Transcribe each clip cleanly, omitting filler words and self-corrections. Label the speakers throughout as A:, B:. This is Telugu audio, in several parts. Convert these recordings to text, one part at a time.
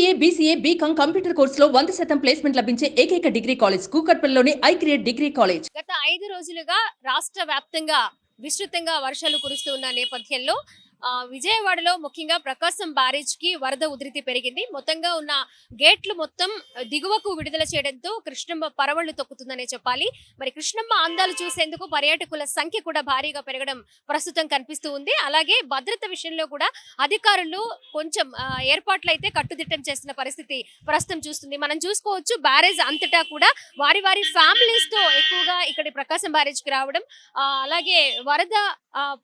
A: ఎంసీఏ, బీసీఏ, బీకాం కంప్యూటర్ కోర్సులో 100% ప్లేస్మెంట్ లభించే ఏకైక డిగ్రీ కాలేజ్ కూకట్పల్లిలోని ఐక్రియేట్ డిగ్రీ కాలేజ్.
B: గత 5 రోజులుగా రాష్ట్ర వ్యాప్తంగా విస్తృతంగా వర్షాలు కురుస్తున్న నేపథ్యంలో విజయవాడలో ముఖ్యంగా ప్రకాశం బ్యారేజ్ కి వరద ఉధృతి పెరిగింది. మొత్తంగా ఉన్న గేట్లు మొత్తం దిగువకు విడుదల చేయడంతో కృష్ణమ్మ పరవళ్లు తొక్కుతుందనే చెప్పాలి. మరి కృష్ణమ్మ అందాలు చూసేందుకు పర్యాటకుల సంఖ్య కూడా భారీగా పెరగడం ప్రస్తుతం కనిపిస్తూ ఉంది. అలాగే భద్రత విషయంలో కూడా అధికారులు కొంచెం ఏర్పాట్లు అయితే కట్టుదిట్టం చేస్తున్న పరిస్థితి ప్రస్తుతం చూస్తుంది. మనం చూసుకోవచ్చు బ్యారేజ్ అంతటా కూడా వారి వారి ఫ్యామిలీస్ తో ఎక్కువగా ఇక్కడ ప్రకాశం బ్యారేజ్ కి రావడం, అలాగే వరద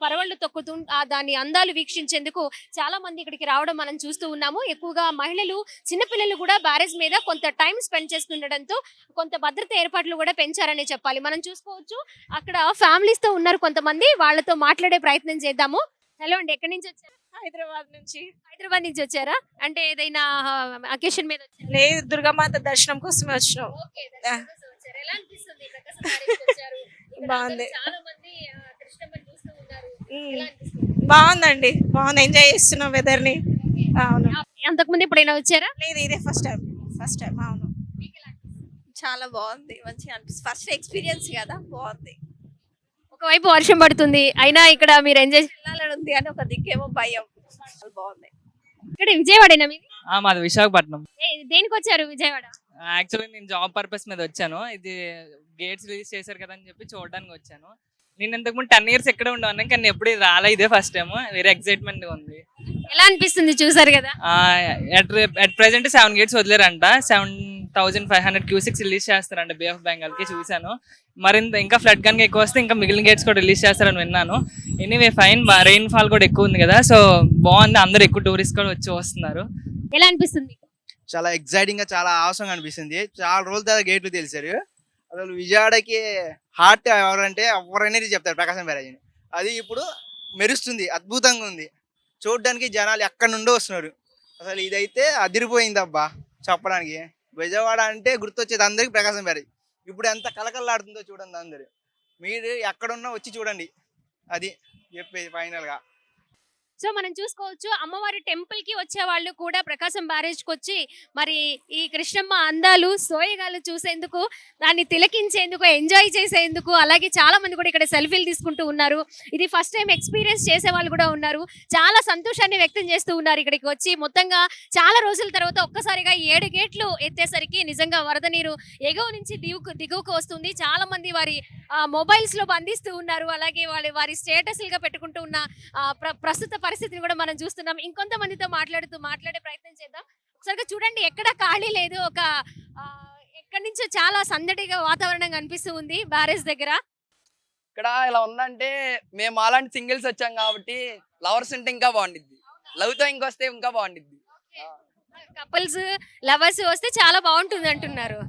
B: పరవళ్లు తొక్కుతూ దాని అందాలు వీక్షించేందుకు చాలా మంది ఇక్కడికి రావడం మనం చూస్తూ ఉన్నాము. ఎక్కువగా మహిళలు, చిన్నపిల్లలు కూడా బ్యారేజ్ మీద కొంత టైం స్పెండ్ చేస్తుండడంతో కొంత భద్రత ఏర్పాట్లు కూడా పెంచారనే చెప్పాలి. మనం చూసుకోవచ్చు అక్కడ ఫ్యామిలీస్ తో ఉన్నారు కొంతమంది, వాళ్ళతో మాట్లాడే ప్రయత్నం చేద్దాము. హలో అండి, ఎక్కడి నుంచి వచ్చారు? హైదరాబాద్ నుంచి వచ్చారా? అంటే ఏదైనా అకేషన్ మీద వచ్చారా?
C: లేదు, దుర్గామాత దర్శనం కోసమే వచ్చినాం.
B: ఎలా అనిపిస్తుంది? ప్రకాశం బ్యారేజ్కి వచ్చారు,
C: బాగుంది.
B: చాలా మంది కృష్ణమ్మని చూస్తూ ఉన్నారు. ఎలా అనిపిస్తుంది?
C: బాగుంది, ఎంజాయ్ చేస్తున్నాం వెదర్ ని. అవును,
B: అంతకుముందు ఎప్పుడైనా వచ్చారా?
C: లేదు, ఇదే ఫస్ట్ టైం. అవును,
B: మీకు ఎలా అనిపిస్తుంది?
C: చాలా బాగుంది, మంచిగా అనిపిస్తుంది. ఫస్ట్ ఎక్స్పీరియన్స్ కదా, బాగుంది.
B: ఒకవైపు వర్షం పడుతుంది, అయినా ఇక్కడ మీరు ఎంజాయ్
C: వెళ్ళాలని ఉంది అని ఒక దిక్కేమో భయం. బాగుంది.
B: ఇక్కడ విజయవాడేనా మీది?
D: మాది విశాఖపట్నం.
B: దేనికి వచ్చారు విజయవాడ?
D: యాక్చువల్లీ నేను జాబ్ పర్పస్ మీద వచ్చాను. ఇది గేట్స్ రిలీజ్ చేశారు కదా అని చెప్పి చూడడానికి వచ్చాను. నేను ఇంతకుముందు 10 years ఎక్కడ ఉండేవాను, కానీ ఎప్పుడు రాలే, ఇదే ఫస్ట్ టైం. వెరీ ఎక్సైట్మెంట్ గా ఉంది.
B: ఎలా అనిపిస్తుంది? చూసారు కదా,
D: at present 7 gates వదిలేరంట. 7,500 cusecs release చేస్తారంట బే ఆఫ్ బెంగాల్ కి. చూసాను. మరింత ఇంకా ఫ్లడ్ కనుక ఎక్కువ వస్తే ఇంకా మిగిలిన గేట్స్ కూడా రిలీజ్ చేస్తారని విన్నాను. ఎనీవే ఫైన్, రెయిన్ ఫాల్ కూడా ఎక్కువ ఉంది కదా, సో బాగుంది. అందరు ఎక్కువ టూరిస్ట్ కూడా వచ్చి వస్తున్నారు.
B: ఎలా అనిపిస్తుంది?
E: చాలా ఎక్సైటింగ్ గా, చాలా అవసరంగా అనిపిస్తుంది. చాలా రోజుల తర్వాత గేట్లు తెలిసారు. అసలు విజయవాడకి హార్ట్ ఎవరంటే ఎవరనేది చెప్తారు ప్రకాశం బ్యారేజ్ అని. అది ఇప్పుడు మెరుస్తుంది, అద్భుతంగా ఉంది. చూడడానికి జనాలు ఎక్కడి నుండో వస్తున్నారు. అసలు ఇదైతే అదిరిపోయింది అబ్బా చెప్పడానికి. విజయవాడ అంటే గుర్తొచ్చేది అందరికి ప్రకాశం బ్యారేజ్. ఇప్పుడు ఎంత కలకల్లాడుతుందో చూడండి అందరు. మీరు ఎక్కడున్నా వచ్చి చూడండి, అది చెప్పేది ఫైనల్ గా.
B: సో మనం చూసుకోవచ్చు అమ్మవారి టెంపుల్ కి వచ్చే వాళ్ళు కూడా ప్రకాశం బ్యారేజ్ కి వచ్చి మరి ఈ కృష్ణమ్మ అందాలు, సోయగాలు చూసేందుకు, దాన్ని తిలకించేందుకు, ఎంజాయ్ చేసేందుకు, అలాగే చాలా మంది కూడా ఇక్కడ సెల్ఫీలు తీసుకుంటూ ఉన్నారు. ఇది ఫస్ట్ టైం ఎక్స్పీరియన్స్ చేసే వాళ్ళు కూడా ఉన్నారు. చాలా సంతోషాన్ని వ్యక్తం చేస్తూ ఉన్నారు ఇక్కడికి వచ్చి. మొత్తంగా చాలా రోజుల తర్వాత ఒక్కసారిగా 7 గేట్లు ఎత్తేసరికి నిజంగా వరద నీరు ఎగువ నుంచి దిగువకు వస్తుంది. చాలా మంది వారి మొబైల్స్ లో బంధిస్తూ ఉన్నారు. అలాగే వారి స్టేటస్లుగా పెట్టుకుంటూ ఉన్న ప్రస్తుత పరిస్థితిని కూడా మనం చూస్తున్నాం. ఇంకొంతమందితో మాట్లాడే ప్రయత్నం చేద్దాం. ఒకసారిగా చూడండి, ఎక్కడ ఖాళీ లేదు. ఎక్కడి నుంచో చాలా సందడిగా వాతావరణం కనిపిస్తూ ఉంది బ్యారేజ్ దగ్గర.
F: ఇక్కడ ఇలా ఉందంటే మేము అలాంటి సింగిల్స్ వచ్చాం కాబట్టి లవర్స్ ఉంటే ఇంకా బాగుండిద్ది, లవ్ తో ఇంకొస్తే ఇంకా బాగుండిద్ది.
B: కపుల్స్, లవర్స్ వస్తే చాలా బాగుంటుంది అంటున్నారు.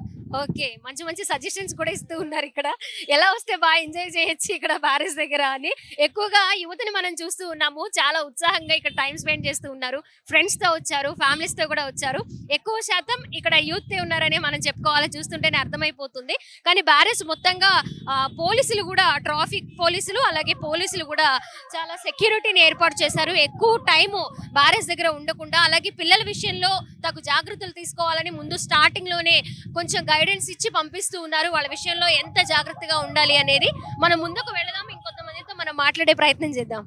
B: ఓకే, మంచి సజెషన్స్ కూడా ఇస్తూ ఉన్నారు. ఇక్కడ ఎలా వస్తే బాగా ఎంజాయ్ చేయొచ్చు ఇక్కడ బ్యారేజ్ దగ్గర అని. ఎక్కువగా యువతని మనం చూస్తూ ఉన్నాము, చాలా ఉత్సాహంగా ఇక్కడ టైం స్పెండ్ చేస్తూ ఉన్నారు. ఫ్రెండ్స్ తో వచ్చారు, ఫ్యామిలీస్ తో కూడా వచ్చారు. ఎక్కువ శాతం ఇక్కడ యూత్ ఉన్నారని మనం చెప్పుకోవాలి, చూస్తుంటేనే అర్థమైపోతుంది. కానీ బ్యారేజ్ మొత్తంగా పోలీసులు కూడా, ట్రాఫిక్ పోలీసులు అలాగే పోలీసులు కూడా చాలా సెక్యూరిటీని ఏర్పాటు చేశారు. ఎక్కువ టైము బ్యారేజ్ దగ్గర ఉండకుండా, అలాగే పిల్లల విషయంలో తగు జాగ్రత్తలు తీసుకోవాలని ముందు స్టార్టింగ్ లోనే కొంచెం గైడెన్స్ ఇచ్చి పంపిస్తూ ఉన్నారు. వాళ్ళ విషయంలో ఎంత జాగ్రత్తగా ఉండాలి అనేది. మనం ముందుకు వెళదాం, ఇంకొంతమందితో మనం మాట్లాడే ప్రయత్నం చేద్దాం.